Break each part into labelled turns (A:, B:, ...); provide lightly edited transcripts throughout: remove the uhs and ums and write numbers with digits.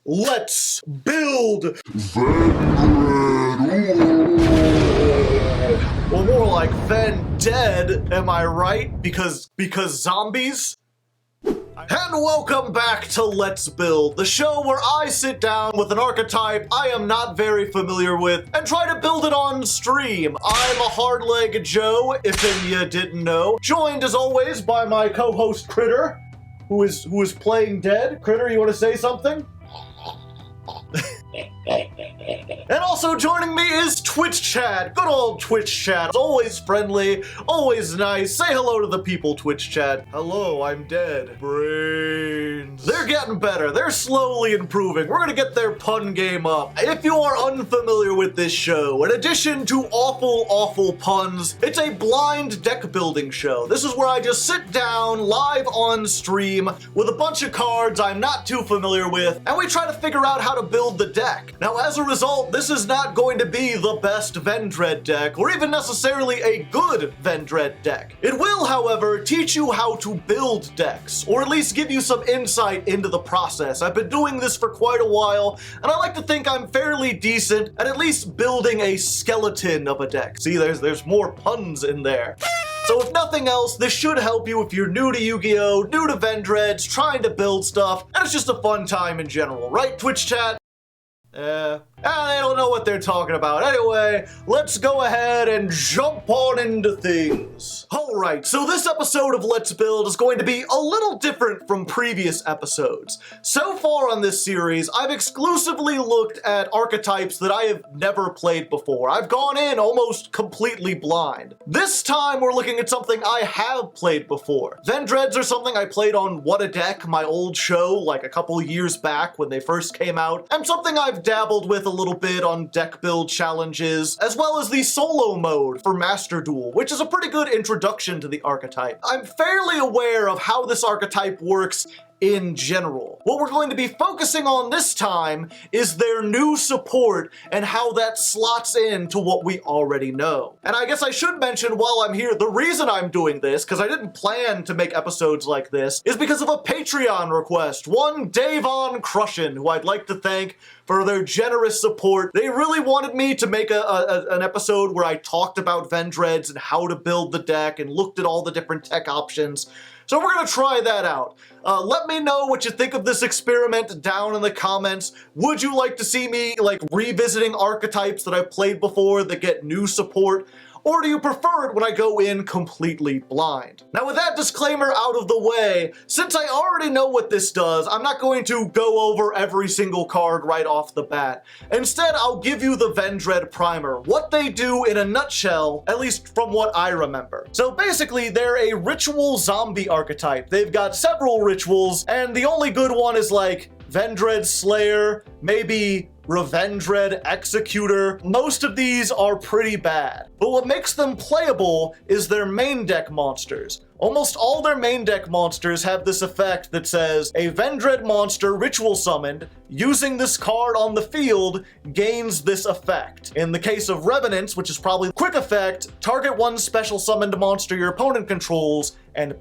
A: Let's build Vendred. Or more like Vendred, am I right? Because zombies? And welcome back to Let's Build, the show where I sit down with an archetype I am not very familiar with and try to build it on stream. I'm a Hardleg Joe, if you didn't know, joined as always by my co-host Critter, who is playing dead. Critter, you want to say something? And also joining me is Twitch chat. Good old Twitch chat. Always friendly, always nice. Say hello to the people, Twitch chat. Hello, I'm dead. Brains. They're getting better. They're slowly improving. We're gonna get their pun game up. If you are unfamiliar with this show, in addition to awful puns, it's a blind deck building show. This is where I just sit down live on stream with a bunch of cards I'm not too familiar with, and we try to figure out how to build the deck. Now, as a result, this is not going to be the best Vendred deck, or even necessarily a good Vendred deck. It will, however, teach you how to build decks, or at least give you some insight into the process. I've been doing this for quite a while, and I like to think I'm fairly decent at least building a skeleton of a deck. See, there's more puns in there. So if nothing else, this should help you if you're new to Yu-Gi-Oh!, new to Vendreds, trying to build stuff, and it's just a fun time in general, right, Twitch chat? They don't know what they're talking about. Anyway, let's go ahead and jump on into things. Alright, so this episode of Let's Build is going to be a little different from previous episodes. So far on this series, I've exclusively looked at archetypes that I have never played before. I've gone in almost completely blind. This time, we're looking at something I have played before. Vendreds are something I played on What a Deck, my old show, like a couple years back when they first came out, and something I've dabbled with a little bit on deck build challenges, as well as the solo mode for Master Duel, which is a pretty good introduction to the archetype. I'm fairly aware of how this archetype works in general. What we're going to be focusing on this time is their new support and how that slots into what we already know. And I guess I should mention while I'm here, the reason I'm doing this, because I didn't plan to make episodes like this, is because of a Patreon request. One Davon Crushin, who I'd like to thank for their generous support. They really wanted me to make an episode where I talked about Vendreds and how to build the deck and looked at all the different tech options. So we're gonna try that out. Let me know what you think of this experiment down in the comments. Would you like to see me revisiting archetypes that I've played before that get new support? Or do you prefer it when I go in completely blind? Now with that disclaimer out of the way, since I already know what this does, I'm not going to go over every single card right off the bat. Instead, I'll give you the Vendred primer, what they do in a nutshell, at least from what I remember. So basically, they're a ritual zombie archetype. They've got several rituals, and the only good one is like Vendred Slayer, maybe Revendred Executor. Most of these are pretty bad, but what makes them playable is their main deck monsters. Almost all their main deck monsters have this effect that says, a Vendred monster ritual summoned using this card on the field gains this effect. In the case of Revenants, which is probably quick effect, target one special summoned monster your opponent controls and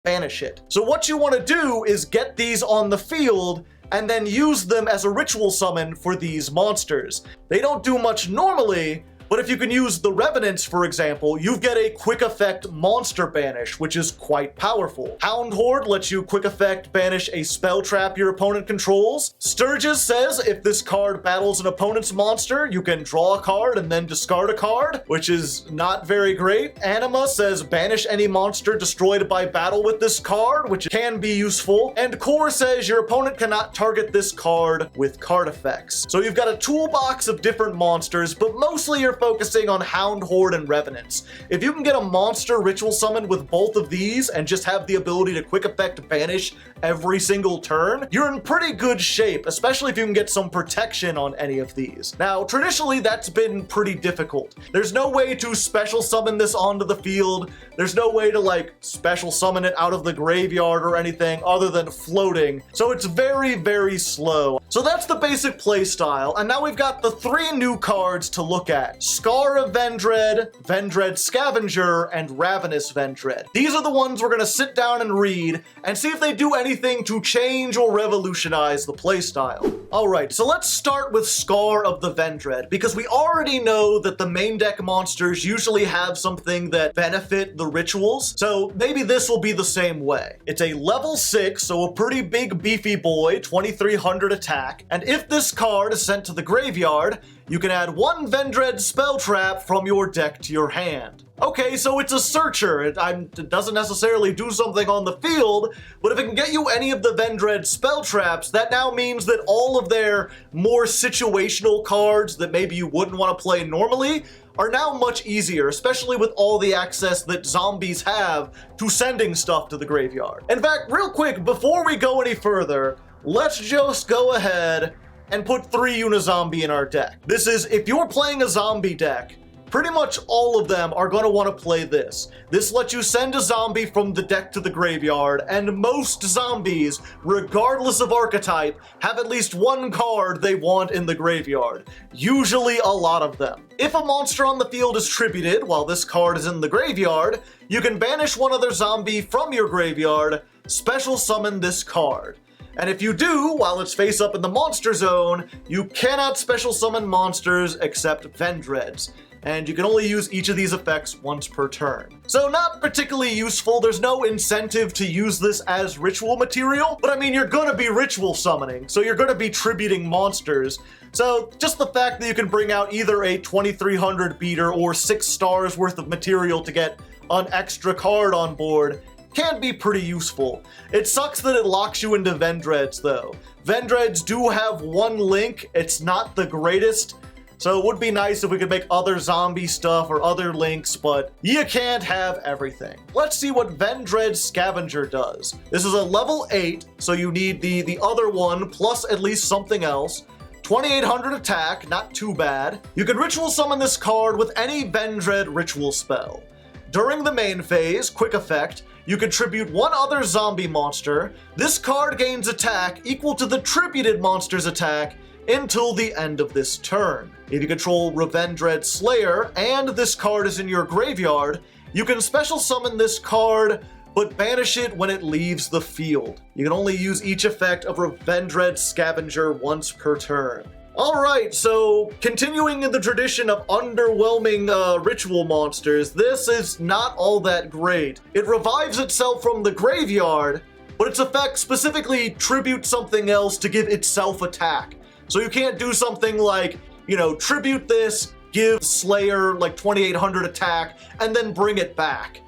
A: banish it. So what you want to do is get these on the field and then use them as a ritual summon for these monsters. They don't do much normally, but if you can use the Revenants, for example, you get a quick effect monster banish, which is quite powerful. Hound Horde lets you quick effect banish a spell trap your opponent controls. Sturgis says if this card battles an opponent's monster, you can draw a card and then discard a card, which is not very great. Anima says banish any monster destroyed by battle with this card, which can be useful. And Core says your opponent cannot target this card with card effects. So you've got a toolbox of different monsters, but mostly you're focusing on Hound Horde and Revenants. If you can get a monster ritual summoned with both of these and just have the ability to quick effect banish every single turn, you're in pretty good shape, especially if you can get some protection on any of these. Now, traditionally, that's been pretty difficult. There's no way to special summon this onto the field. There's no way to special summon it out of the graveyard or anything other than floating. So it's very slow. So that's the basic play style. And now we've got the 3 new cards to look at. Scar of Vendred, Vendred Scavenger, and Ravenous Vendred. These are the ones we're gonna sit down and read and see if they do anything to change or revolutionize the playstyle. Alright, so let's start with Scar of the Vendred, because we already know that the main deck monsters usually have something that benefit the rituals, so maybe this will be the same way. It's a level 6, so a pretty big beefy boy, 2300 attack, and if this card is sent to the graveyard, you can add one Vendred spell trap from your deck to your hand. Okay, so it's a searcher. It doesn't necessarily do something on the field, but if it can get you any of the Vendred spell traps, that now means that all of their more situational cards that maybe you wouldn't want to play normally are now much easier, especially with all the access that zombies have to sending stuff to the graveyard. In fact, real quick, before we go any further, let's just go ahead and put 3 Unizombie in our deck. This is, if you're playing a zombie deck, pretty much all of them are going to want to play this. This lets you send a zombie from the deck to the graveyard, and most zombies, regardless of archetype, have at least one card they want in the graveyard. Usually a lot of them. If a monster on the field is tributed while this card is in the graveyard, you can banish one other zombie from your graveyard, special summon this card. And if you do, while it's face up in the monster zone, you cannot special summon monsters except Vendreds, and you can only use each of these effects once per turn. So not particularly useful, there's no incentive to use this as ritual material, but I mean, you're gonna be ritual summoning, so you're gonna be tributing monsters. So just the fact that you can bring out either a 2300 beater or 6 stars worth of material to get an extra card on board can be pretty useful. It sucks that it locks you into Vendreds though. Vendreds do have one link, it's not the greatest, so it would be nice if we could make other zombie stuff or other links, but you can't have everything. Let's see what Vendred Scavenger does. This is a level 8, so you need the other one plus at least something else. 2800 attack, not too bad. You can ritual summon this card with any Vendred ritual spell. During the main phase, quick effect, you can tribute one other zombie monster. This card gains attack equal to the tributed monster's attack until the end of this turn. If you control Revendred Slayer and this card is in your graveyard, you can special summon this card but banish it when it leaves the field. You can only use each effect of Revendred Scavenger once per turn. Alright, so continuing in the tradition of underwhelming ritual monsters, this is not all that great. It revives itself from the graveyard, but its effect specifically tributes something else to give itself attack. So you can't do something like, you know, tribute this, give Slayer like 2800 attack, and then bring it back.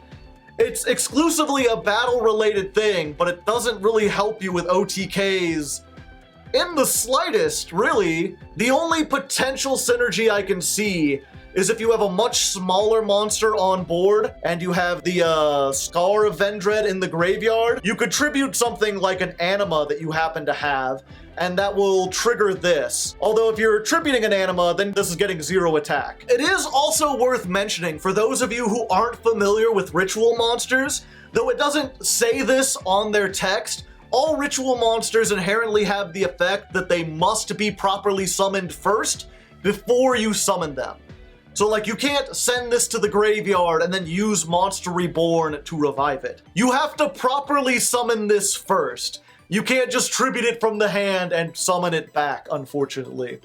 A: It's exclusively a battle-related thing, but it doesn't really help you with OTKs in the slightest, really. The only potential synergy I can see is if you have a much smaller monster on board and you have the Scar of Vendred in the graveyard, you could tribute something like an anima that you happen to have, and that will trigger this. Although if you're tributing an anima, then this is getting 0 attack. It is also worth mentioning, for those of you who aren't familiar with ritual monsters, though it doesn't say this on their text, all ritual monsters inherently have the effect that they must be properly summoned first before you summon them. So like, you can't send this to the graveyard and then use Monster Reborn to revive it. You have to properly summon this first. You can't just tribute it from the hand and summon it back, unfortunately.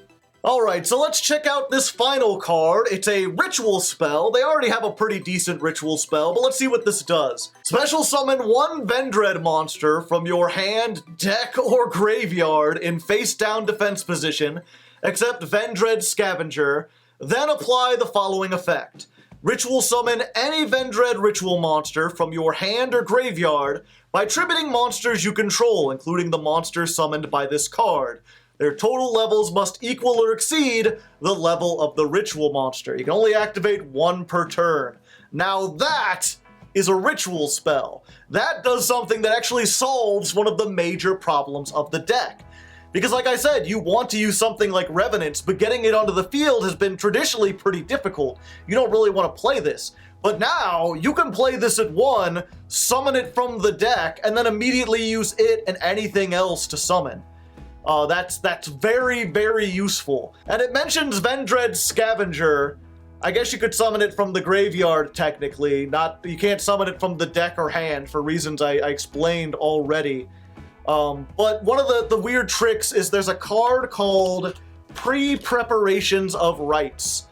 A: Alright, so let's check out this final card. It's a ritual spell. They already have a pretty decent ritual spell, but let's see what this does. Special summon one Vendred monster from your hand, deck, or graveyard in face-down defense position, except Vendred Scavenger, then apply the following effect. Ritual summon any Vendred ritual monster from your hand or graveyard by tributing monsters you control, including the monsters summoned by this card. Their total levels must equal or exceed the level of the ritual monster. You can only activate one per turn. Now that is a ritual spell. That does something that actually solves one of the major problems of the deck. Because like I said, you want to use something like Revenants, but getting it onto the field has been traditionally pretty difficult. You don't really want to play this. But now, you can play this at 1, summon it from the deck, and then immediately use it and anything else to summon. That's very, very useful. And it mentions Vendred Scavenger, I guess you could summon it from the graveyard, technically. You can't summon it from the deck or hand for reasons I explained already. But one of the weird tricks is there's a card called Pre-Preparations of Rites.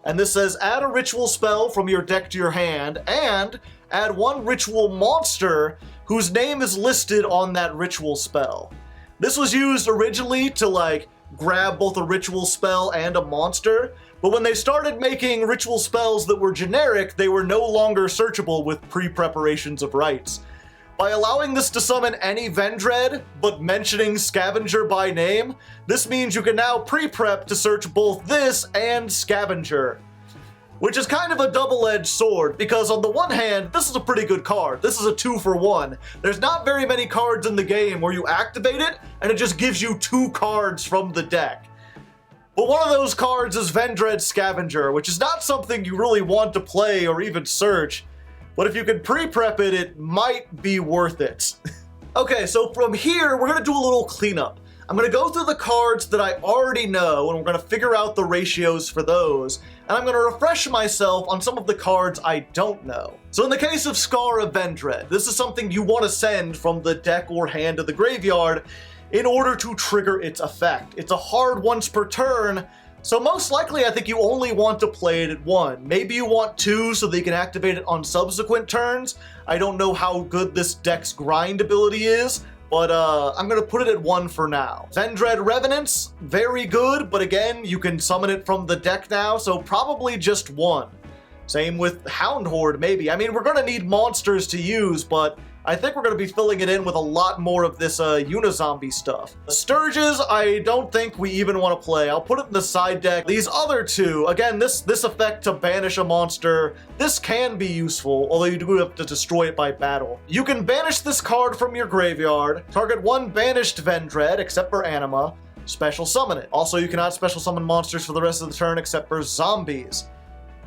A: And this says, add a ritual spell from your deck to your hand, and add one ritual monster whose name is listed on that ritual spell. This was used originally to, like, grab both a ritual spell and a monster, but when they started making ritual spells that were generic, they were no longer searchable with Pre-Preparations of Rites. By allowing this to summon any Vendred, but mentioning Scavenger by name, this means you can now pre-prep to search both this and Scavenger. Which is kind of a double-edged sword, because on the one hand, this is a pretty good card. This is a 2-for-1. There's not very many cards in the game where you activate it, and it just gives you 2 cards from the deck. But one of those cards is Vendred Scavenger, which is not something you really want to play or even search, but if you can pre-prep it, it might be worth it. Okay, so from here, we're gonna do a little cleanup. I'm gonna go through the cards that I already know, and we're gonna figure out the ratios for those, and I'm gonna refresh myself on some of the cards I don't know. So in the case of Scar of Vendred, this is something you want to send from the deck or hand to the graveyard in order to trigger its effect. It's a hard once per turn, so most likely I think you only want to play it at 1. Maybe you want 2 so that you can activate it on subsequent turns. I don't know how good this deck's grind ability is, but I'm gonna put it at 1 for now. Vendred Revenants, very good, but again, you can summon it from the deck now, so probably just 1. Same with Hound Horde, maybe. I mean, we're gonna need monsters to use, but I think we're going to be filling it in with a lot more of this Unizombie stuff. Sturges, I don't think we even want to play. I'll put it in the side deck. These other 2, again, this effect to banish a monster, this can be useful, although you do have to destroy it by battle. You can banish this card from your graveyard, target 1 banished Vendred, except for Anima, special summon it. Also, you cannot special summon monsters for the rest of the turn except for zombies.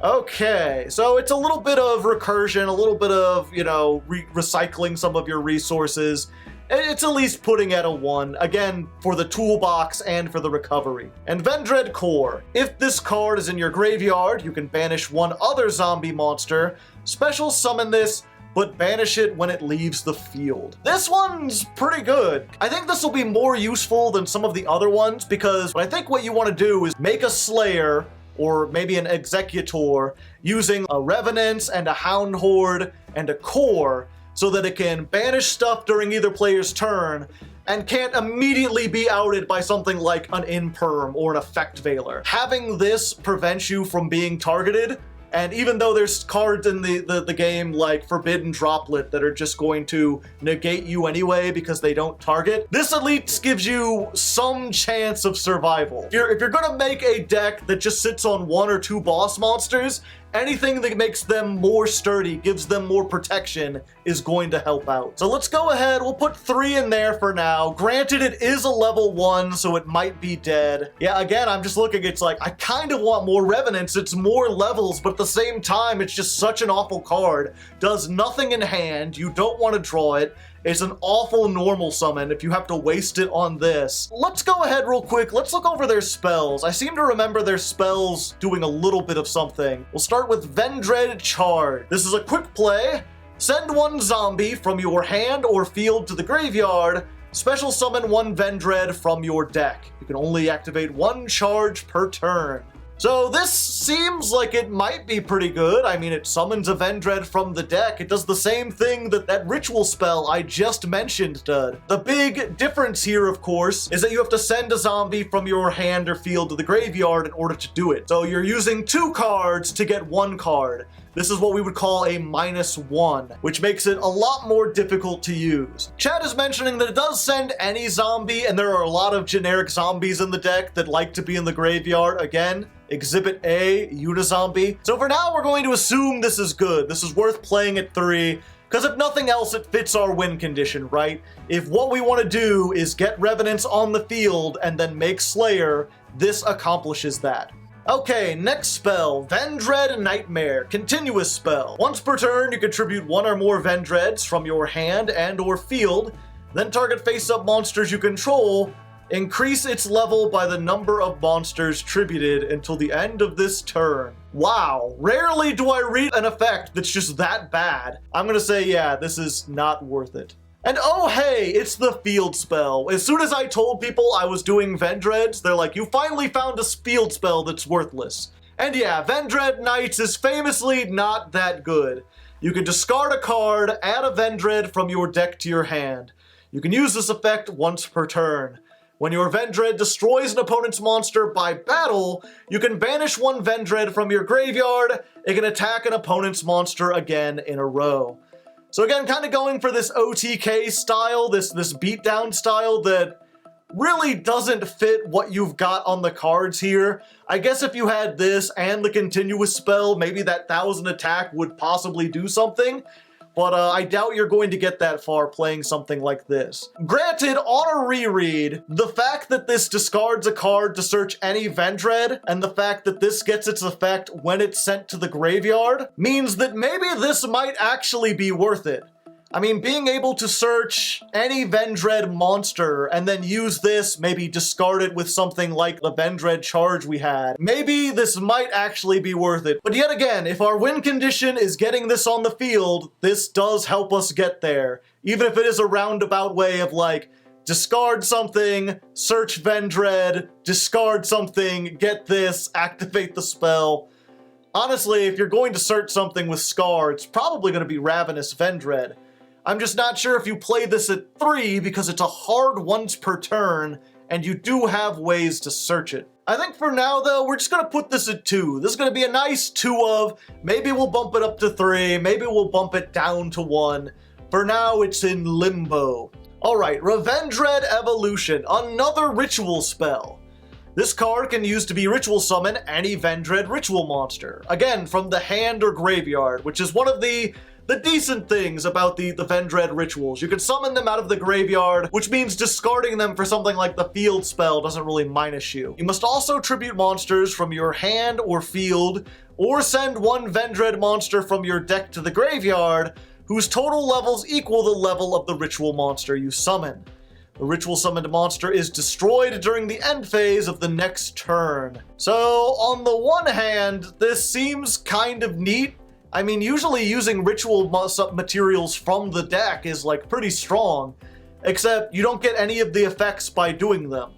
A: Okay, so it's a little bit of recursion, a little bit of, you know, recycling some of your resources. It's at least putting at a 1, again, for the toolbox and for the recovery. And Vendred Core. If this card is in your graveyard, you can banish 1 other zombie monster, special summon this, but banish it when it leaves the field. This one's pretty good. I think this will be more useful than some of the other ones, because I think what you want to do is make a Slayer, or maybe an Executor, using a Revenance and a Hound Horde and a Core, so that it can banish stuff during either player's turn, and can't immediately be outed by something like an Imperm or an Effect Veiler. Having this prevents you from being targeted, and even though there's cards in the game like Forbidden Droplet that are just going to negate you anyway because they don't target, this at least gives you some chance of survival. If you're gonna make a deck that just sits on 1 or 2 boss monsters, anything that makes them more sturdy, gives them more protection, is going to help out. So let's go ahead, we'll put 3 in there for now. Granted, it is a level 1, so it might be dead. Yeah, again, I'm just looking, it's like, I kind of want more Revenants, it's more levels, but at the same time, it's just such an awful card. Does nothing in hand, you don't want to draw it. It's an awful normal summon if you have to waste it on this. Let's go ahead real quick. Let's look over their spells. I seem to remember their spells doing a little bit of something. We'll start with Vendred Charge. This is a quick play. Send 1 zombie from your hand or field to the graveyard. Special summon 1 Vendred from your deck. You can only activate 1 charge per turn. So this seems like it might be pretty good. I mean, it summons a Vendred from the deck. It does the same thing that ritual spell I just mentioned did. The big difference here, of course, is that you have to send a zombie from your hand or field to the graveyard in order to do it. So you're using 2 cards to get 1 card. This is what we would call a -1, which makes it a lot more difficult to use. Chat is mentioning that it does send any zombie, and there are a lot of generic zombies in the deck that like to be in the graveyard. Again, Exhibit A, Unizombie. So for now, we're going to assume this is good. This is worth playing at 3, because if nothing else, it fits our win condition, right? If what we want to do is get Revenants on the field and then make Slayer, this accomplishes that. Okay, next spell, Vendred Nightmare, continuous spell. Once per turn, you contribute 1 or more Vendreds from your hand and or field, then target face-up monsters you control Increase its level by the number of monsters tributed until the end of this turn. Wow, rarely do I read an effect that's just that bad. I'm gonna say, yeah, this is not worth it. And oh hey, it's the field spell. As soon as I told people I was doing Vendreds, they're like, you finally found a field spell that's worthless. And yeah, Vendred Knights is famously not that good. You can discard a card, add a Vendred from your deck to your hand. You can use this effect once per turn. When your Vendred destroys an opponent's monster by battle, you can banish one Vendred from your graveyard. It can attack an opponent's monster again in a row. So again, kind of going for this OTK style, this beatdown style that really doesn't fit what you've got on the cards here. I guess if you had this and the continuous spell, maybe that 1000 attack would possibly do something. But I doubt you're going to get that far playing something like this. Granted, on a reread, the fact that this discards a card to search any Vendred, and the fact that this gets its effect when it's sent to the graveyard, means that maybe this might actually be worth it. I mean, being able to search any Vendred monster and then use this, maybe discard it with something like the Vendred charge we had, maybe this might actually be worth it. But yet again, if our win condition is getting this on the field, this does help us get there. Even if it is a roundabout way of like, discard something, search Vendred, discard something, get this, activate the spell. Honestly, if you're going to search something with Scar, it's probably going to be Ravenous Vendred. I'm just not sure if you play this at 3 because it's a hard once per turn, and you do have ways to search it. I think for now, though, we're just going to put this at 2. This is going to be a nice 2 of, maybe we'll bump it up to 3, maybe we'll bump it down to 1. For now, it's in limbo. Alright, Vendred Evolution, another ritual spell. This card can use to be ritual summon any Vendred ritual monster. Again, from the hand or graveyard, which is one of the decent things about the Vendred rituals. You can summon them out of the graveyard, which means discarding them for something like the field spell doesn't really minus you. You must also tribute monsters from your hand or field, or send one Vendred monster from your deck to the graveyard, whose total levels equal the level of the ritual monster you summon. The ritual summoned monster is destroyed during the end phase of the next turn. So, on the one hand, this seems kind of neat. I mean, usually using ritual materials from the deck is like pretty strong, except you don't get any of the effects by doing them.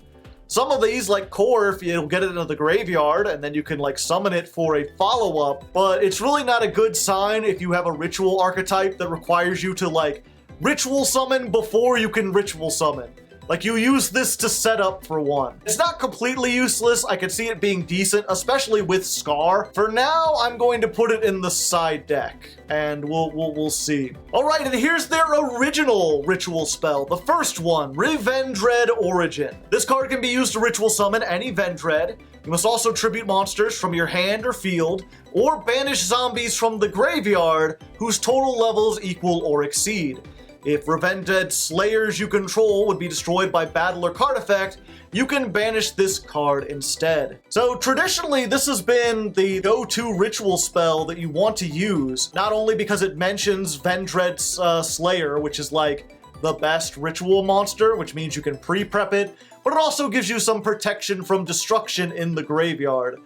A: Some of these, like Core, you'll get it into the graveyard, and then you can like summon it for a follow-up, but it's really not a good sign if you have a ritual archetype that requires you to like ritual summon before you can ritual summon. Like, you use this to set up for one. It's not completely useless. I can see it being decent, especially with Scar. For now, I'm going to put it in the side deck, and we'll see. All right, and here's their original ritual spell. The first one, Vendred Origin. This card can be used to ritual summon any Vendred. You must also tribute monsters from your hand or field, or banish zombies from the graveyard whose total levels equal or exceed. If Vendred Slayers you control would be destroyed by battle or card effect, you can banish this card instead. So traditionally, this has been the go-to ritual spell that you want to use, not only because it mentions Vendred's Slayer, which is like the best ritual monster, which means you can pre-prep it, but it also gives you some protection from destruction in the graveyard.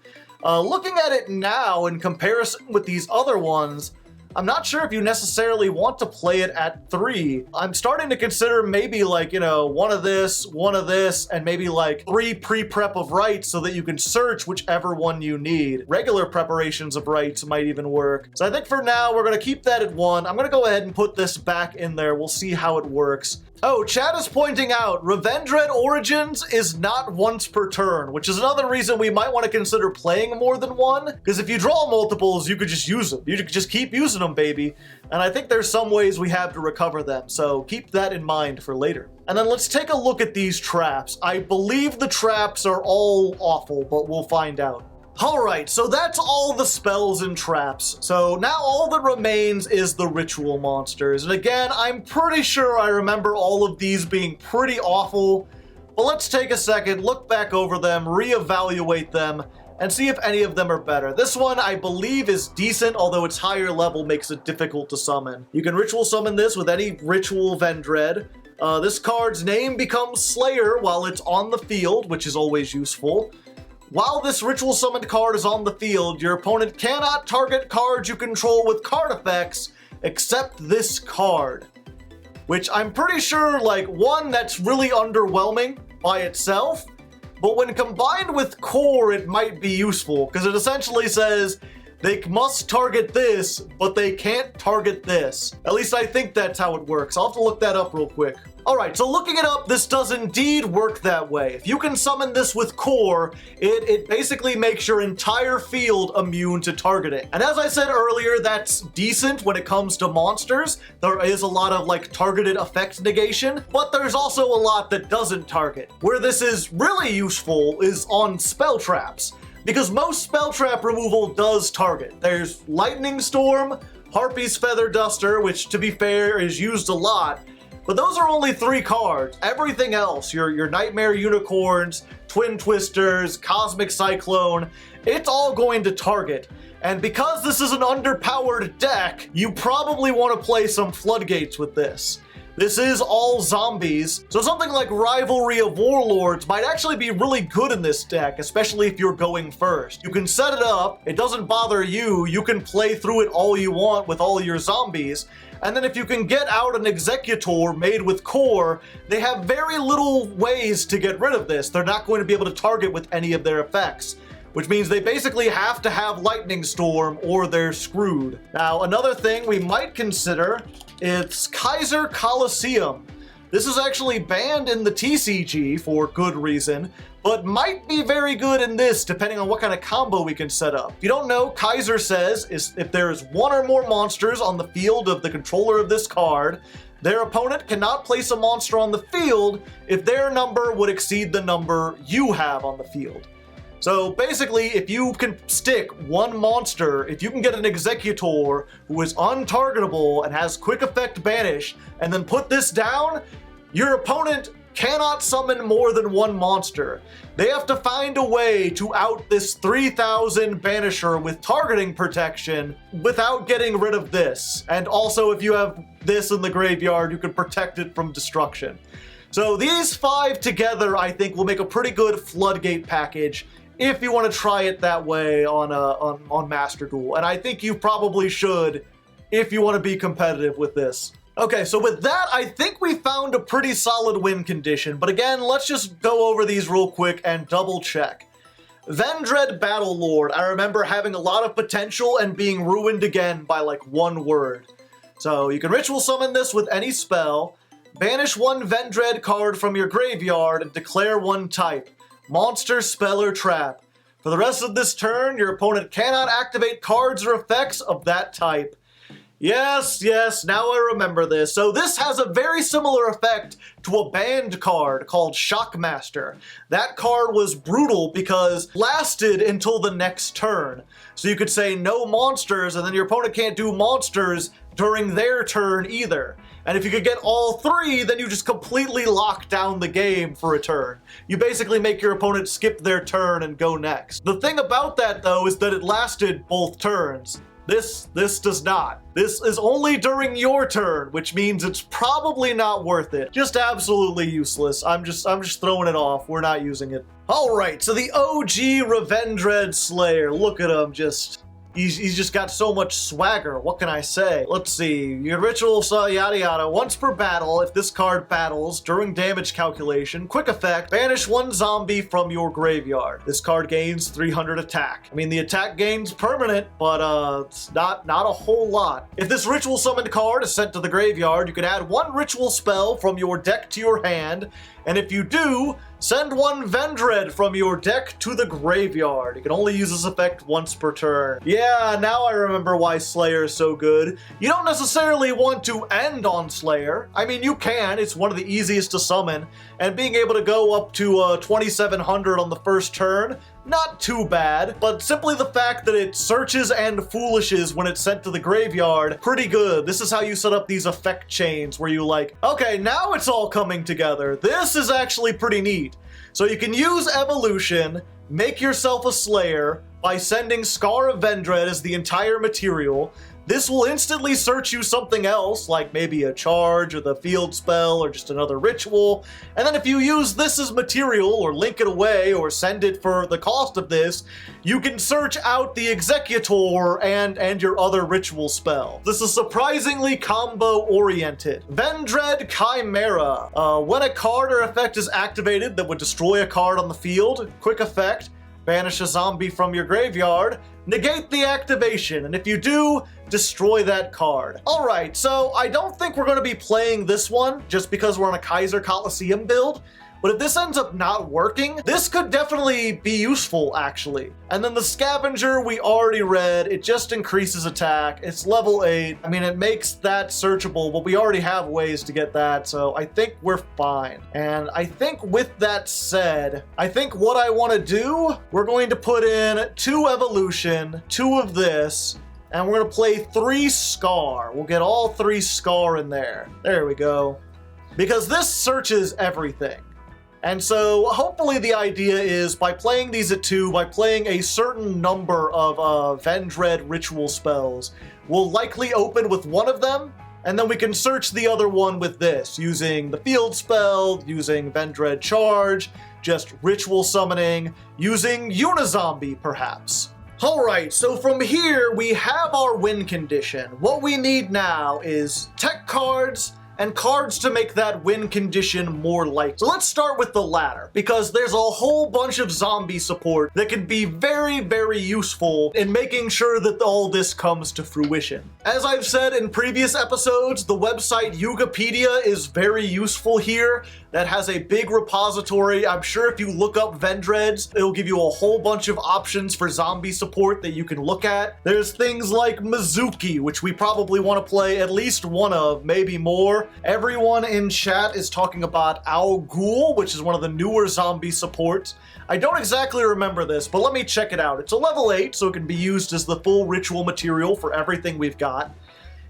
A: Looking at it now in comparison with these other ones, I'm not sure if you necessarily want to play it at 3. I'm starting to consider maybe like, you know, one of this, and maybe like 3 pre-prep of rights so that you can search whichever one you need. Regular preparations of rights might even work. So I think for now, we're going to keep that at 1. I'm going to go ahead and put this back in there. We'll see how it works. Oh, chat is pointing out, Vendred Origins is not once per turn, which is another reason we might want to consider playing more than one, because if you draw multiples, you could just use them. You could just keep using them, baby. And I think there's some ways we have to recover them, so keep that in mind for later. And then let's take a look at these traps. I believe the traps are all awful, but we'll find out. Alright, so that's all the spells and traps. So now all that remains is the ritual monsters. And again, I'm pretty sure I remember all of these being pretty awful. But let's take a second, look back over them, reevaluate them, and see if any of them are better. This one, I believe, is decent, although its higher level makes it difficult to summon. You can ritual summon this with any ritual Vendred. This card's name becomes Slayer while it's on the field, which is always useful. While this ritual summoned card is on the field, your opponent cannot target cards you control with card effects except this card. Which I'm pretty sure, like, one, that's really underwhelming by itself, but when combined with core, it might be useful, because it essentially says they must target this, but they can't target this. At least I think that's how it works. I'll have to look that up real quick. Alright, so looking it up, this does indeed work that way. If you can summon this with core, it basically makes your entire field immune to targeting. And as I said earlier, that's decent when it comes to monsters. There is a lot of like targeted effect negation, but there's also a lot that doesn't target. Where this is really useful is on spell traps, because most spell trap removal does target. There's Lightning Storm, Harpy's Feather Duster, which to be fair is used a lot, but those are only 3 cards. Everything else, your Nightmare Unicorns, Twin Twisters, Cosmic Cyclone, it's all going to target. And because this is an underpowered deck, you probably want to play some Floodgates with this. This is all zombies, so something like Rivalry of Warlords might actually be really good in this deck, especially if you're going first. You can set it up, it doesn't bother you, you can play through it all you want with all your zombies, and then if you can get out an Executor made with core, they have very little ways to get rid of this. They're not going to be able to target with any of their effects, which means they basically have to have Lightning Storm or they're screwed. Now, another thing we might consider is Kaiser Coliseum. This is actually banned in the TCG for good reason, but might be very good in this depending on what kind of combo we can set up. If you don't know, Kaiser says is if there's 1 or more monsters on the field of the controller of this card, their opponent cannot place a monster on the field if their number would exceed the number you have on the field. So basically, if you can stick 1 monster, if you can get an Executor who is untargetable and has quick effect banish, and then put this down, your opponent cannot summon more than 1 monster. They have to find a way to out this 3000 banisher with targeting protection without getting rid of this. And also, if you have this in the graveyard, you can protect it from destruction. So these 5 together, I think, will make a pretty good Floodgate package if you want to try it that way on Master Duel. And I think you probably should if you want to be competitive with this. Okay, so with that, I think we found a pretty solid win condition, but again, let's just go over these real quick and double check. Vendred Battle Lord, I remember having a lot of potential and being ruined again by like 1 word. So you can ritual summon this with any spell, banish 1 Vendred card from your graveyard, and declare 1 type. Monster, spell, or trap. For the rest of this turn, your opponent cannot activate cards or effects of that type. Yes, now I remember this. So this has a very similar effect to a banned card called Shockmaster. That card was brutal because it lasted until the next turn. So you could say no monsters, and then your opponent can't do monsters during their turn either. And if you could get all 3, then you just completely lock down the game for a turn. You basically make your opponent skip their turn and go next. The thing about that, though, is that it lasted both turns. This does not. This is only during your turn, which means it's probably not worth it. Just absolutely useless. I'm just throwing it off. We're not using it. All right, so the OG Vendred Slayer. Look at him, He's just got so much swagger. What can I say? Let's see. Your ritual, so yada yada. Once per battle, if this card battles, during damage calculation, quick effect, banish 1 zombie from your graveyard. This card gains 300 attack. I mean, the attack gain's permanent, but it's not a whole lot. If this ritual summoned card is sent to the graveyard, you can add 1 ritual spell from your deck to your hand, and if you do, send 1 Vendred from your deck to the graveyard. You can only use this effect once per turn. Yeah, now I remember why Slayer is so good. You don't necessarily want to end on Slayer. I mean, you can. It's one of the easiest to summon. And being able to go up to 2700 on the first turn, not too bad, but simply the fact that it searches and foolishes when it's sent to the graveyard, pretty good. This is how you set up these effect chains where you like, okay, now it's all coming together. This is actually pretty neat. So you can use Evolution, make yourself a Slayer by sending Scar of Vendred as the entire material, this will instantly search you something else, like maybe a charge or the field spell or just another ritual. And then if you use this as material or link it away or send it for the cost of this, you can search out the Executor and your other ritual spell. This is surprisingly combo-oriented. Vendred Chimera. When a card or effect is activated that would destroy a card on the field, quick effect, banish a zombie from your graveyard, negate the activation, and if you do, destroy that card. Alright, so I don't think we're going to be playing this one just because we're on a Kaiser Coliseum build, but if this ends up not working, this could definitely be useful, actually. And then the Scavenger we already read, it just increases attack, it's level 8, I mean it makes that searchable, but we already have ways to get that, so I think we're fine. And I think with that said, I think what I want to do, we're going to put in 2 Evolution, 2 of this, and we're going to play 3 Scar. We'll get all 3 Scar in there. There we go. Because this searches everything. And so hopefully the idea is by playing these at 2, by playing a certain number of Vendred ritual spells, we'll likely open with one of them, and then we can search the other one with this, using the field spell, using Vendred charge, just ritual summoning, using Unizombie perhaps. Alright, so from here we have our win condition. What we need now is tech cards, and cards to make that win condition more likely. So let's start with the latter, because there's a whole bunch of zombie support that can be very, very useful in making sure that all this comes to fruition. As I've said in previous episodes, the website Yugopedia is very useful here. That has a big repository. I'm sure if you look up Vendreds, it'll give you a whole bunch of options for zombie support that you can look at. There's things like Mizuki, which we probably want to play at least one of, maybe more. Everyone in chat is talking about Ghoul, which is one of the newer zombie supports. I don't exactly remember this, but let me check it out. It's a level 8, so it can be used as the full ritual material for everything we've got.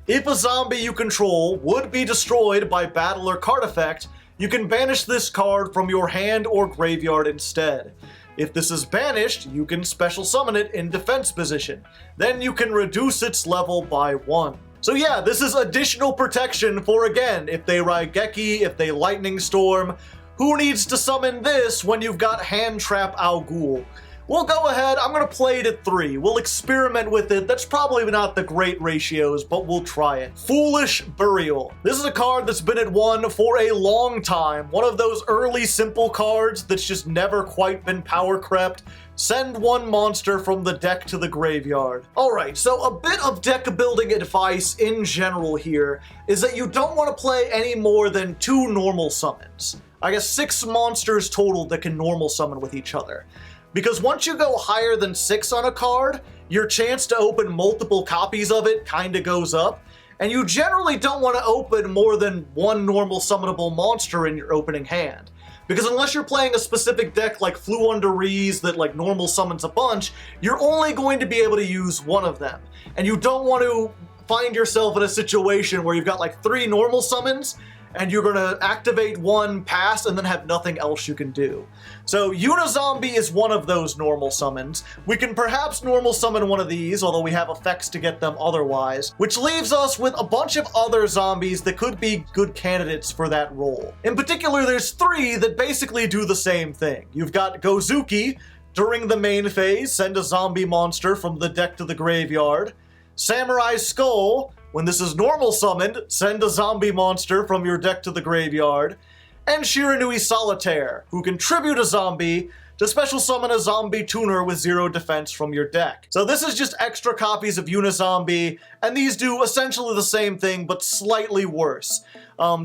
A: If a zombie you control would be destroyed by battle or card effect, you can banish this card from your hand or graveyard instead. If this is banished, you can special summon it in defense position. Then you can reduce its level by 1. So yeah, this is additional protection for, again, if they Raigeki, if they Lightning Storm. Who needs to summon this when you've got Hand Trap Ghoul? We'll go ahead, I'm going to play it at 3. We'll experiment with it. That's probably not the great ratios, but we'll try it. Foolish Burial. This is a card that's been at 1 for a long time. One of those early simple cards that's just never quite been power crept. Send 1 monster from the deck to the graveyard. Alright, so a bit of deck building advice in general here is that you don't want to play any more than 2 normal summons. I guess 6 monsters total that can normal summon with each other. Because once you go higher than 6 on a card, your chance to open multiple copies of it kinda goes up, and you generally don't want to open more than 1 normal summonable monster in your opening hand. Because unless you're playing a specific deck like Flew Under Rees that like normal summons a bunch, you're only going to be able to use 1 of them. And you don't want to find yourself in a situation where you've got like 3 normal summons, and you're going to activate 1, pass, and then have nothing else you can do. So Unizombie is one of those normal summons. We can perhaps normal summon one of these, although we have effects to get them otherwise, which leaves us with a bunch of other zombies that could be good candidates for that role. In particular, there's 3 that basically do the same thing. You've got Gozuki. During the main phase, send a zombie monster from the deck to the graveyard. Samurai Skull. When this is normal summoned, send a zombie monster from your deck to the graveyard. And Shiranui Solitaire, who can tribute a zombie to special summon a zombie tuner with 0 defense from your deck. So this is just extra copies of Unizombie, and these do essentially the same thing, but slightly worse.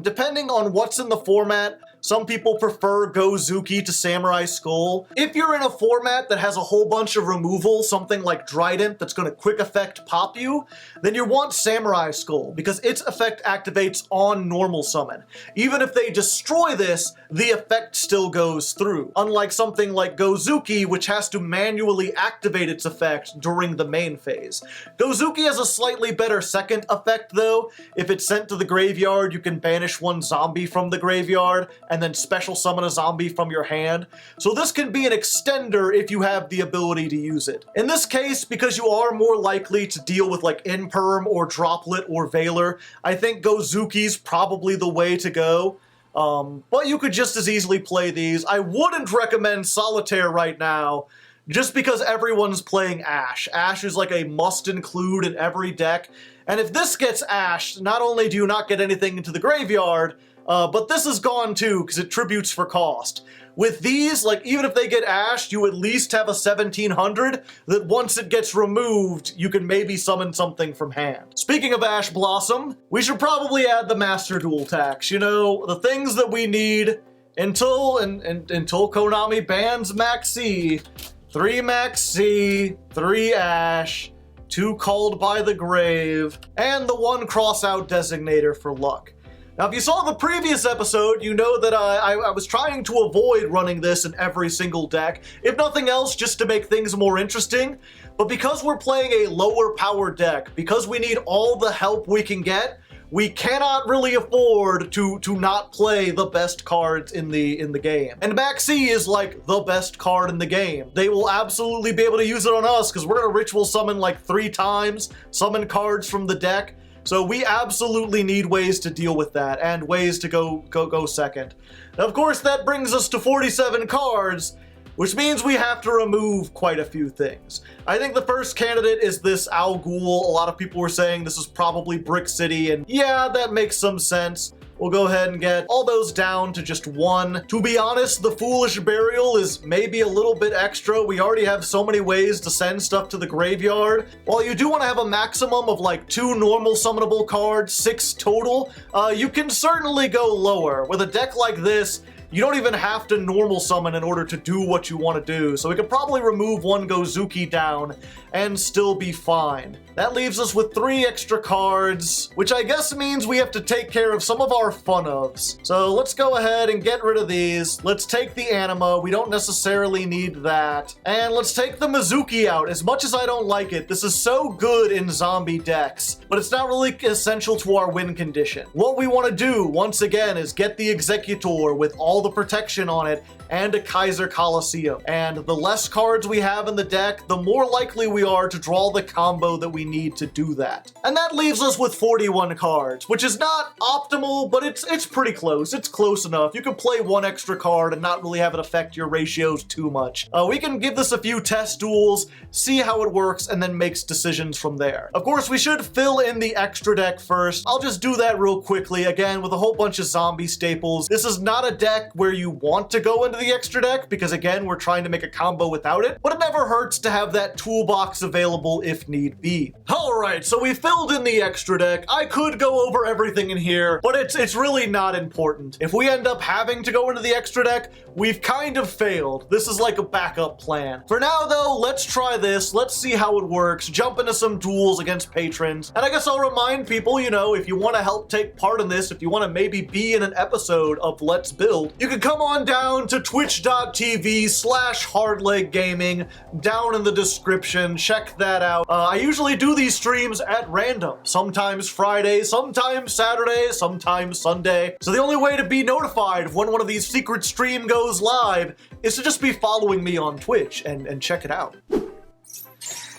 A: Depending on what's in the format, some people prefer Gozuki to Samurai Skull. If you're in a format that has a whole bunch of removal, something like Trident that's going to quick effect pop you, then you want Samurai Skull, because its effect activates on normal summon. Even if they destroy this, the effect still goes through. Unlike something like Gozuki, which has to manually activate its effect during the main phase. Gozuki has a slightly better second effect though. If it's sent to the graveyard, you can banish 1 zombie from the graveyard, and then special summon a zombie from your hand. So this can be an extender if you have the ability to use it. In this case, because you are more likely to deal with like Imperm or Droplet or Veiler, I think Gozuki's probably the way to go. But you could just as easily play these. I wouldn't recommend Solitaire right now, just because everyone's playing Ash. Ash is like a must include in every deck, and if this gets ashed, not only do you not get anything into the graveyard, but this is gone too, because it tributes for cost. With these, like, even if they get ashed, you at least have a 1700 that once it gets removed, you can maybe summon something from hand. Speaking of Ash Blossom, we should probably add the Master Duel tax. You know, the things that we need until Konami bans Maxi. 3 Maxi, 3 Ash, 2 Called by the Grave, and the 1 Crossout Designator for luck. Now, if you saw the previous episode, you know that I was trying to avoid running this in every single deck, if nothing else, just to make things more interesting. But because we're playing a lower power deck, because we need all the help we can get, we cannot really afford to not play the best cards in the game. And Maxi is like the best card in the game. They will absolutely be able to use it on us because we're gonna ritual summon like 3 times, summon cards from the deck. So we absolutely need ways to deal with that and ways to go second. Now, of course, that brings us to 47 cards, which means we have to remove quite a few things. I think the first candidate is this Al Ghul. A lot of people were saying this is probably Brick City, and yeah, that makes some sense. We'll go ahead and get all those down to just 1. To be honest, the Foolish Burial is maybe a little bit extra. We already have so many ways to send stuff to the graveyard. While you do want to have a maximum of like 2 normal summonable cards, 6 total, you can certainly go lower. With a deck like this, you don't even have to normal summon in order to do what you want to do, so we could probably remove 1 Gozuki down and still be fine. That leaves us with 3 extra cards, which I guess means we have to take care of some of our fun-ofs. So let's go ahead and get rid of these. Let's take the Anima, we don't necessarily need that. And let's take the Mizuki out. As much as I don't like it, this is so good in zombie decks, but it's not really essential to our win condition. What we want to do, once again, is get the Executor with all the protection on it and a Kaiser Coliseum. And the less cards we have in the deck, the more likely we are to draw the combo that we need to do that. And that leaves us with 41 cards, which is not optimal, but it's pretty close. It's close enough. You can play 1 extra card and not really have it affect your ratios too much. We can give this a few test duels, see how it works, and then makes decisions from there. Of course, we should fill in the extra deck first. I'll just do that real quickly, again, with a whole bunch of zombie staples. This is not a deck where you want to go into the extra deck, because again, we're trying to make a combo without it, but it never hurts to have that toolbox available if need be. Alright, so we filled in the extra deck. I could go over everything in here, but it's really not important. If we end up having to go into the extra deck, we've kind of failed. This is like a backup plan. For now though, let's try this. Let's see how it works. Jump into some duels against patrons. And I guess I'll remind people, you know, if you want to help take part in this, if you want to maybe be in an episode of Let's Build, you can come on down to twitch.tv/Hardleg Gaming down in the description. Check that out. I usually do these streams at random. Sometimes Friday, sometimes Saturday, sometimes Sunday. So the only way to be notified of when one of these secret stream goes live is to just be following me on Twitch and check it out.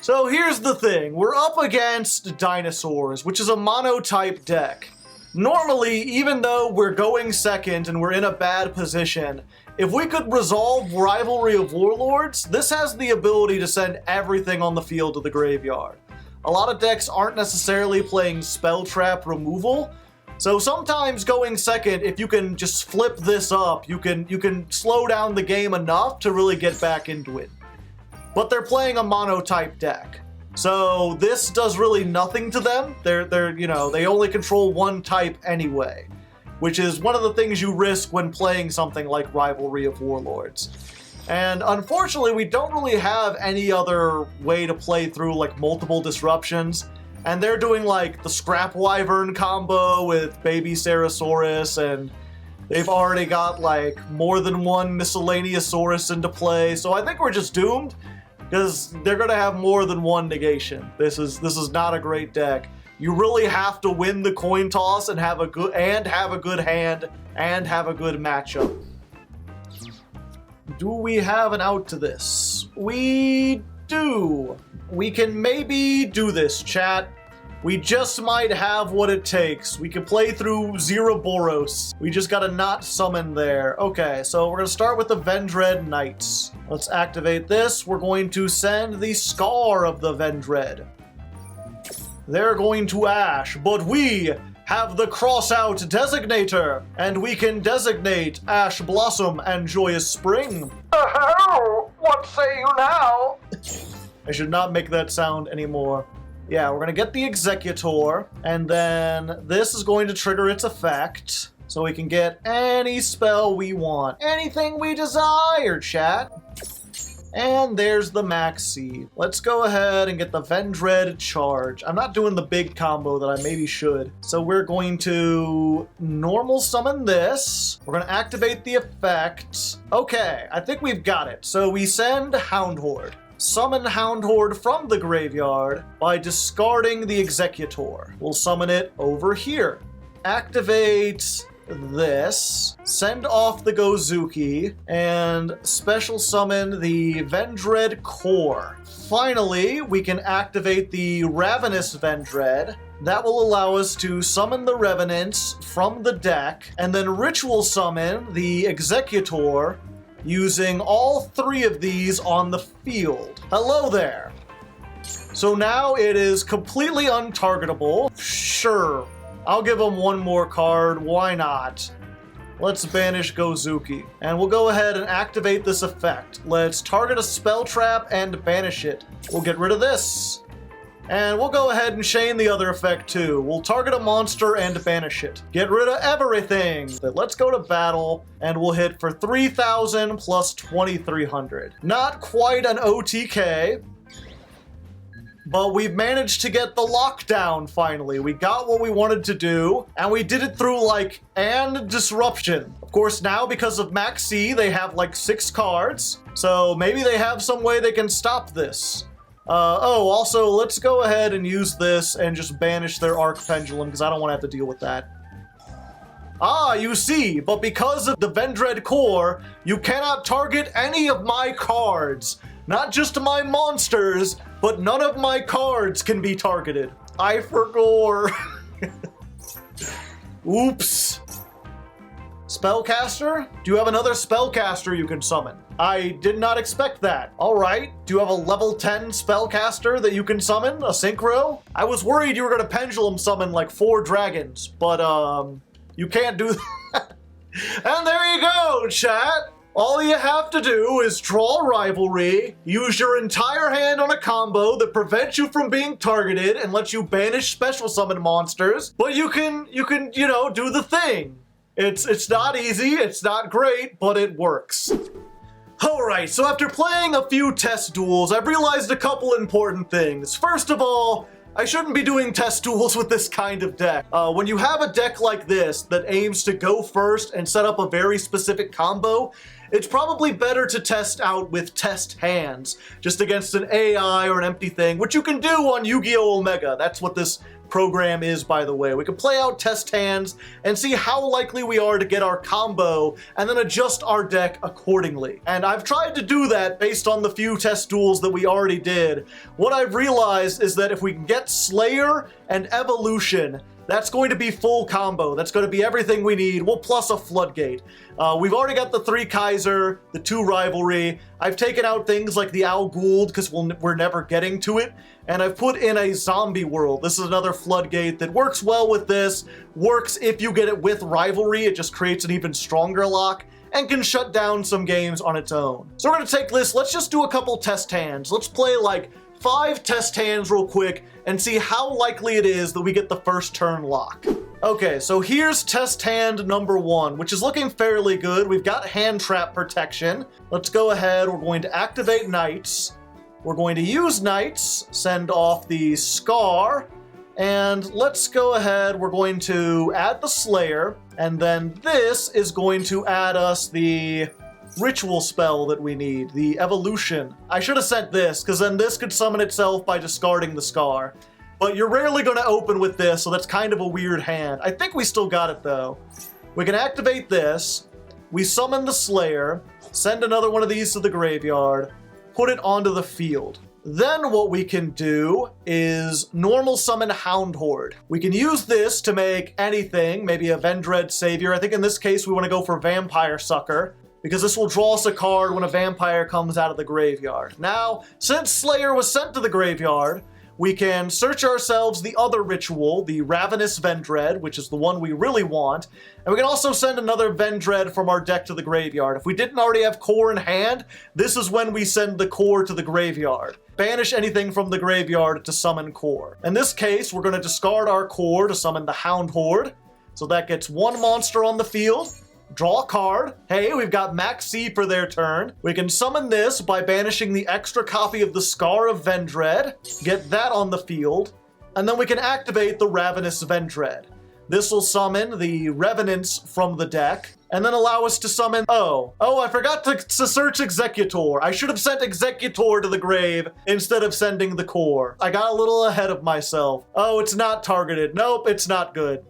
A: So here's the thing. We're up against Dinosaurs, which is a mono-type deck. Normally, even though we're going second and we're in a bad position, if we could resolve Rivalry of Warlords, this has the ability to send everything on the field to the graveyard. A lot of decks aren't necessarily playing Spell Trap removal, so sometimes going second, if you can just flip this up, you can slow down the game enough to really get back into it. But they're playing a mono-type deck. So this does really nothing to them. They're you know, they only control 1 type anyway, which is one of the things you risk when playing something like Rivalry of Warlords. And unfortunately, we don't really have any other way to play through like multiple disruptions. And they're doing like the Scrap Wyvern combo with Baby Ceresaurus, and they've already got like more than 1 Miscellaneousaurus into play. So I think we're just doomed, because they're gonna have more than 1 negation. This is not a great deck. You really have to win the coin toss and have a good hand and have a good matchup. Do we have an out to this? We do. We can maybe do this, chat. We just might have what it takes. We can play through Boros. We just gotta not summon there. Okay, so we're gonna start with the Vendred Knights. Let's activate this. We're going to send the Scar of the Vendred. They're going to Ash, but we have the cross-out designator, and we can designate Ash Blossom and Joyous Spring. What say you now? I should not make that sound anymore. Yeah, we're gonna get the Executor, and then this is going to trigger its effect, so we can get any spell we want. Anything we desire, chat. And there's the Maxi. Let's go ahead and get the Vendred charge. I'm not doing the big combo that I maybe should. So we're going to normal summon this. We're gonna activate the effect. Okay, I think we've got it. So we send Hound Horde. Summon Hound Horde from the graveyard by discarding the Executor. We'll summon it over here. Activate this, send off the Gozuki, and special summon the Vendred Core. Finally, we can activate the Ravenous Vendred. That will allow us to summon the Revenants from the deck, and then ritual summon the Executor using all three of these on the field. Hello there. So now it is completely untargetable. Sure. I'll give him one more card, why not? Let's banish Gozuki. And we'll go ahead and activate this effect. Let's target a spell trap and banish it. We'll get rid of this. And we'll go ahead and chain the other effect too. We'll target a monster and banish it. Get rid of everything. Let's go to battle, and we'll hit for 3,000 plus 2,300. Not quite an OTK, but we've managed to get the lockdown finally. We got what we wanted to do, and we did it through and disruption. Of course, now because of Max C, they have 6 cards, so maybe they have some way they can stop this. Also, let's go ahead and use this and just banish their Arc Pendulum, because I don't want to have to deal with that. Ah, you see, but because of the Vendred Core, you cannot target any of my cards. Not just my monsters, but none of my cards can be targeted. I forgot. Oops. Spellcaster? Do you have another Spellcaster you can summon? I did not expect that. All right. Do you have a level 10 Spellcaster that you can summon? A Synchro? I was worried you were going to Pendulum summon 4 dragons, but you can't do that. And there you go, chat. All you have to do is draw Rivalry, use your entire hand on a combo that prevents you from being targeted and lets you banish special summon monsters, but you can, do the thing. It's not easy, it's not great, but it works. Alright, so after playing a few test duels, I've realized a couple important things. First of all, I shouldn't be doing test duels with this kind of deck. When you have a deck like this that aims to go first and set up a very specific combo, it's probably better to test out with test hands, just against an AI or an empty thing, which you can do on Yu-Gi-Oh! Omega. That's what this program is, by the way. We can play out test hands and see how likely we are to get our combo, and then adjust our deck accordingly. And I've tried to do that based on the few test duels that we already did. What I've realized is that if we can get Slayer and Evolution, that's going to be full combo. That's going to be everything we need. We'll plus a Floodgate. We've already got the 3 Kaiser, the 2 Rivalry. I've taken out things like the Al Gould because we're never getting to it. And I've put in a Zombie World. This is another Floodgate that works well with this. Works if you get it with Rivalry. It just creates an even stronger lock and can shut down some games on its own. So we're going to take this. Let's just do a couple test hands. Let's play 5 test hands real quick and see how likely it is that we get the first turn lock. Okay, so here's test hand number 1, which is looking fairly good. We've got hand trap protection. Let's go ahead. We're going to activate Knights. We're going to use Knights, send off the Scar, and let's go ahead. We're going to add the Slayer, and then this is going to add us the ritual spell that we need, the Evolution. I should have sent this, because then this could summon itself by discarding the Scar. But you're rarely going to open with this, so that's kind of a weird hand. I think we still got it, though. We can activate this. We summon the Slayer, send another one of these to the graveyard, put it onto the field. Then what we can do is normal summon Hound Horde. We can use this to make anything, maybe a Vendred Savior. I think in this case we want to go for Vampire Sucker, because this will draw us a card when a vampire comes out of the graveyard. Now, since Slayer was sent to the graveyard, we can search ourselves the other ritual, the Ravenous Vendred, which is the one we really want, and we can also send another Vendred from our deck to the graveyard. If we didn't already have core in hand, this is when we send the core to the graveyard. Banish anything from the graveyard to summon core. In this case, we're going to discard our core to summon the Hound Horde, so that gets one monster on the field. Draw a card. Hey, we've got Max C for their turn. We can summon this by banishing the extra copy of the Scar of Vendred, get that on the field, and then we can activate the Ravenous Vendred. This will summon the Revenants from the deck, and then allow us to summon... Oh, I forgot to search Executor. I should have sent Executor to the grave instead of sending the core. I got a little ahead of myself. Oh, it's not targeted. Nope, it's not good.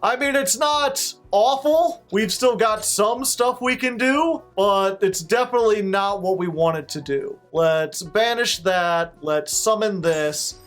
A: I mean, it's not awful. We've still got some stuff we can do, but it's definitely not what we wanted to do. Let's banish that. Let's summon this.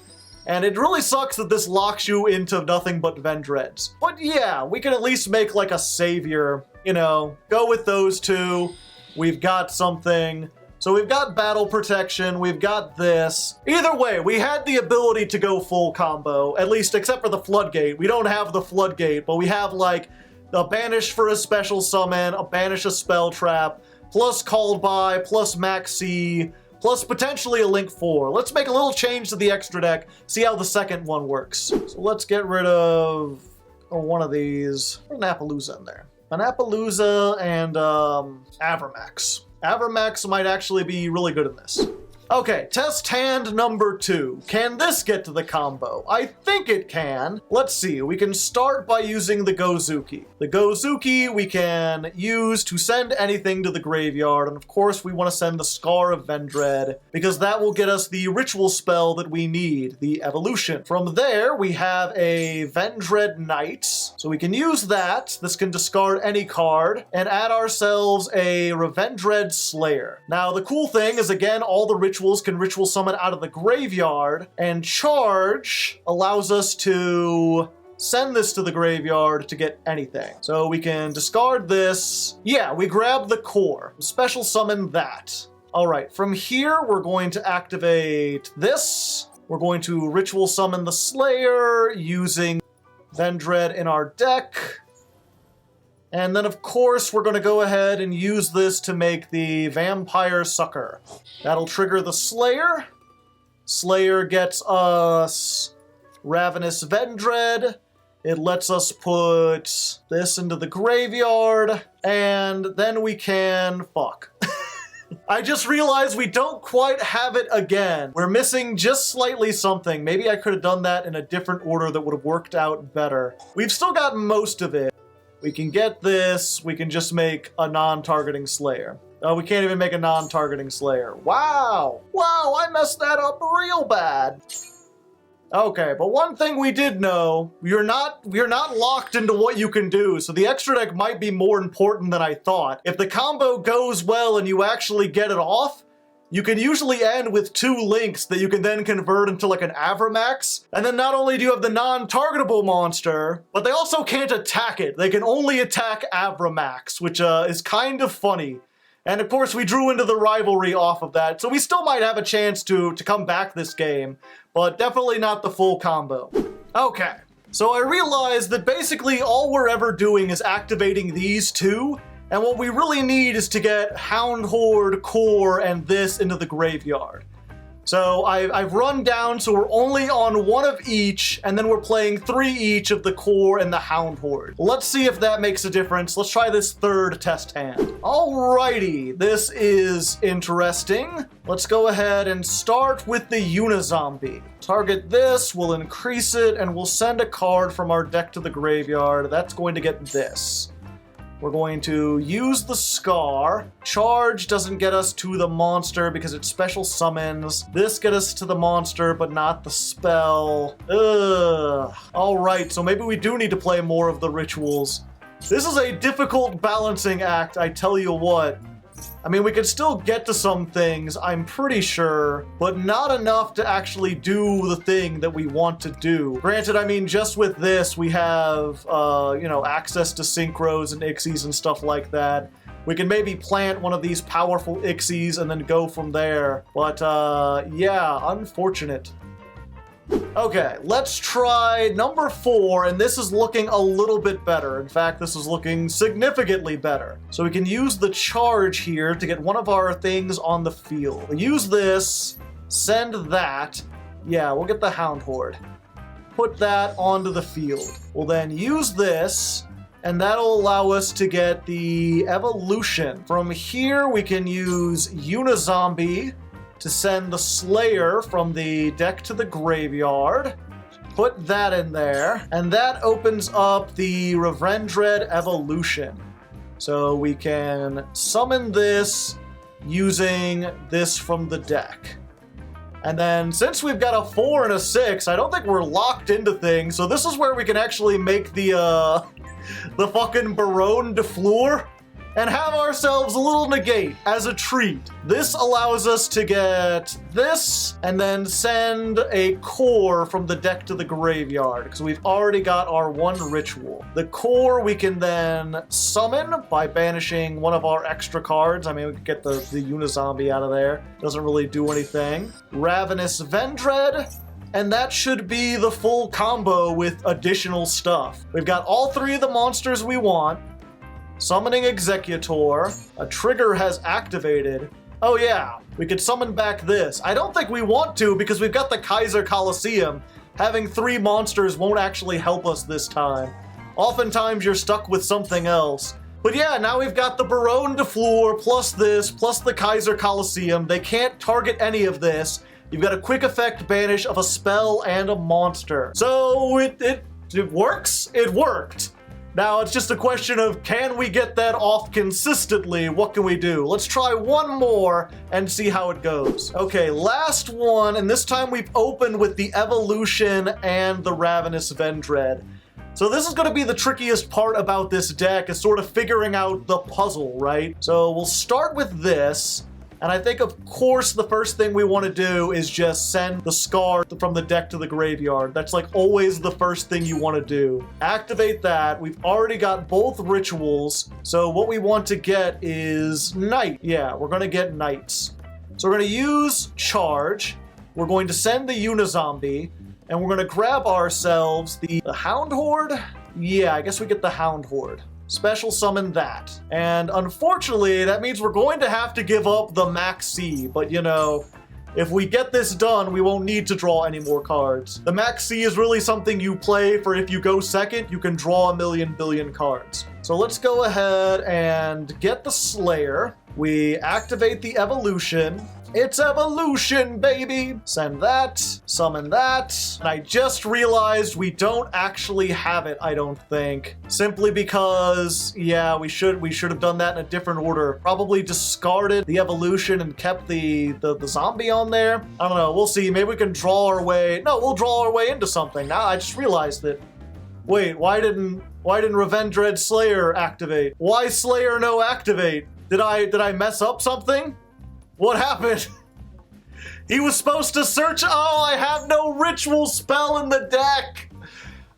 A: And it really sucks that this locks you into nothing but Vendreds. But yeah, we can at least make like a savior, you know, go with those two. We've got something. So we've got battle protection, we've got this. Either way, we had the ability to go full combo, at least except for the floodgate. We don't have the floodgate, but we have like a banish for a special summon, a banish a spell trap, plus called by, plus Max C, plus potentially a Link 4. Let's make a little change to the extra deck, see how the second one works. So let's get rid of one of these. Put an Appaloosa in there. An Appaloosa and Avermax. Avermax might actually be really good in this. Okay, test hand number 2. Can this get to the combo? I think it can. Let's see, we can start by using the Gozuki. The Gozuki we can use to send anything to the graveyard, and of course we want to send the Scar of Vendred, because that will get us the ritual spell that we need, the evolution. From there, we have a Vendred Knight, so we can use that. This can discard any card, and add ourselves a Revendred Slayer. Now, the cool thing is, again, all the rituals can ritual summon out of the graveyard, and charge allows us to send this to the graveyard to get anything. So we can discard this. Yeah, we grab the core, special summon that. All right, from here, we're going to activate this. We're going to ritual summon the Slayer using Vendred in our deck. And then, of course, we're going to go ahead and use this to make the Vampire Sucker. That'll trigger the Slayer. Slayer gets us Ravenous Vendred. It lets us put this into the graveyard. And then we can... Fuck. I just realized we don't quite have it again. We're missing just slightly something. Maybe I could have done that in a different order that would have worked out better. We've still got most of it. We can get this, we can just make a non-targeting Slayer. Oh, we can't even make a non-targeting Slayer. Wow! Wow, I messed that up real bad. Okay, but one thing we did know, you're not locked into what you can do, so the extra deck might be more important than I thought. If the combo goes well and you actually get it off, you can usually end with 2 links that you can then convert into like an Avermax. And then not only do you have the non-targetable monster, but they also can't attack it. They can only attack Avermax, which is kind of funny. And of course we drew into the rivalry off of that, so we still might have a chance to come back this game, but definitely not the full combo. Okay, so I realized that basically all we're ever doing is activating these 2, and what we really need is to get Hound Horde, Core, and this into the graveyard. So I've run down, so we're only on 1 of each, and then we're playing 3 each of the Core and the Hound Horde. Let's see if that makes a difference. Let's try this 3rd test hand. Alrighty, this is interesting. Let's go ahead and start with the Unizombie. Target this, we'll increase it, and we'll send a card from our deck to the graveyard. That's going to get this. We're going to use the Scar. Charge doesn't get us to the monster because it special summons. This gets us to the monster, but not the spell. Ugh. Alright, so maybe we do need to play more of the rituals. This is a difficult balancing act, I tell you what. I mean, we could still get to some things, I'm pretty sure, but not enough to actually do the thing that we want to do. Granted, I mean, just with this, we have, you know, access to synchros and ixies and stuff like that. We can maybe plant one of these powerful ixies and then go from there. But, yeah, unfortunate. Okay, let's try number 4, and this is looking a little bit better. In fact, this is looking significantly better. So we can use the charge here to get one of our things on the field. We'll use this, send that. Yeah, we'll get the Hound Horde. Put that onto the field. We'll then use this, and that'll allow us to get the evolution. From here, we can use Unizombie to send the Slayer from the deck to the graveyard. Put that in there, and that opens up the Vendred evolution. So we can summon this using this from the deck. And then since we've got a 4 and a 6, I don't think we're locked into things, so this is where we can actually make the fucking Baronne de Fleur and have ourselves a little negate as a treat. This allows us to get this and then send a core from the deck to the graveyard because we've already got our 1 ritual. The core we can then summon by banishing one of our extra cards. I mean, we could get the Unizombie out of there. Doesn't really do anything. Ravenous Vendred. And that should be the full combo with additional stuff. We've got all 3 of the monsters we want. Summoning Executor. A trigger has activated. Oh yeah, we could summon back this. I don't think we want to because we've got the Kaiser Coliseum. Having 3 monsters won't actually help us this time. Oftentimes you're stuck with something else. But yeah, now we've got the Baronne de Fleur plus this, plus the Kaiser Coliseum. They can't target any of this. You've got a quick effect banish of a spell and a monster. So it works? It worked. Now it's just a question of, can we get that off consistently? What can we do? Let's try one more and see how it goes. Okay, last one, and this time we've opened with the Evolution and the Ravenous Vendred. So this is going to be the trickiest part about this deck, is sort of figuring out the puzzle, right? So we'll start with this. And I think, of course, the first thing we want to do is just send the Scar from the deck to the graveyard. That's like always the first thing you want to do. Activate that. We've already got both rituals. So what we want to get is Knight. Yeah, we're going to get Knights. So we're going to use Charge. We're going to send the Unizombie. And we're going to grab ourselves the Hound Horde. Yeah, I guess we get the Hound Horde. Special summon that. And unfortunately, that means we're going to have to give up the Max C, but you know, if we get this done, we won't need to draw any more cards. The Max C is really something you play for if you go second, you can draw a billion cards. So let's go ahead and get the Slayer. We activate the Evolution. It's evolution, baby! Send that, summon that. And I just realized we don't actually have it, I don't think. Simply because, yeah, we should have done that in a different order. Probably discarded the evolution and kept the zombie on there. I don't know, we'll see. Maybe we can draw our way. No, we'll draw our way into something. Now I just realized it. Wait, why didn't Vendred Slayer activate? Why Slayer no activate? Did I mess up something? What happened? He was supposed to search. Oh, I have no ritual spell in the deck.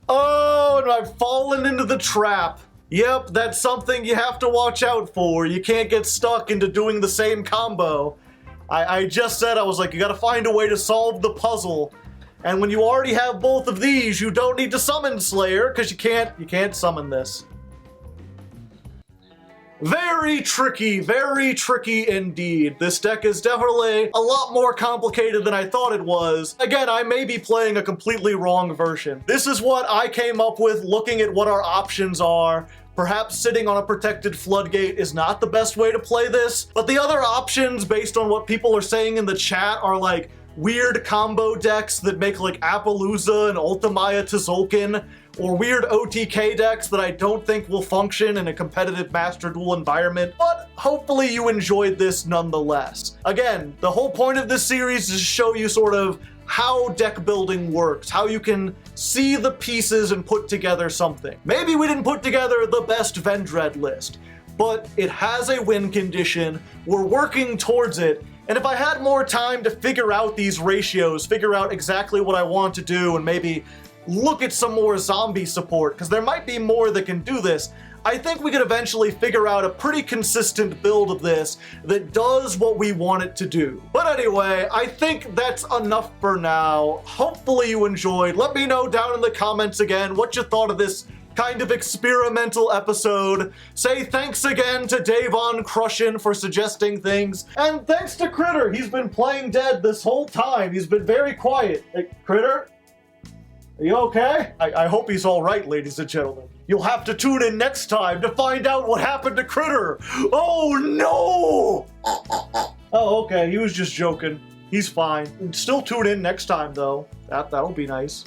A: Oh, and I've fallen into the trap. Yep, that's something you have to watch out for. You can't get stuck into doing the same combo. I just said, I was like, you gotta find a way to solve the puzzle. And when you already have both of these, you don't need to summon Slayer, because you can't summon this. Very tricky indeed. This deck is definitely a lot more complicated than I thought it was. Again, I may be playing a completely wrong version. This is what I came up with looking at what our options are. Perhaps sitting on a protected floodgate is not the best way to play this, but the other options based on what people are saying in the chat are like weird combo decks that make like Appaloosa and Ultimaya Tzolk'in, or weird OTK decks that I don't think will function in a competitive Master Duel environment, but hopefully you enjoyed this nonetheless. Again, the whole point of this series is to show you sort of how deck building works, how you can see the pieces and put together something. Maybe we didn't put together the best Vendred list, but it has a win condition, we're working towards it, and if I had more time to figure out these ratios, figure out exactly what I want to do, and maybe look at some more zombie support, because there might be more that can do this, I think we could eventually figure out a pretty consistent build of this that does what we want it to do. But anyway, I think that's enough for now. Hopefully you enjoyed. Let me know down in the comments again what you thought of this kind of experimental episode. Say thanks again to Davon Crushin for suggesting things. And thanks to Critter, he's been playing dead this whole time. He's been very quiet. Hey, Critter? Are you okay? I hope he's all right, ladies and gentlemen. You'll have to tune in next time to find out what happened to Critter. Oh no! Oh, okay, he was just joking. He's fine. Still tune in next time though. That'll be nice.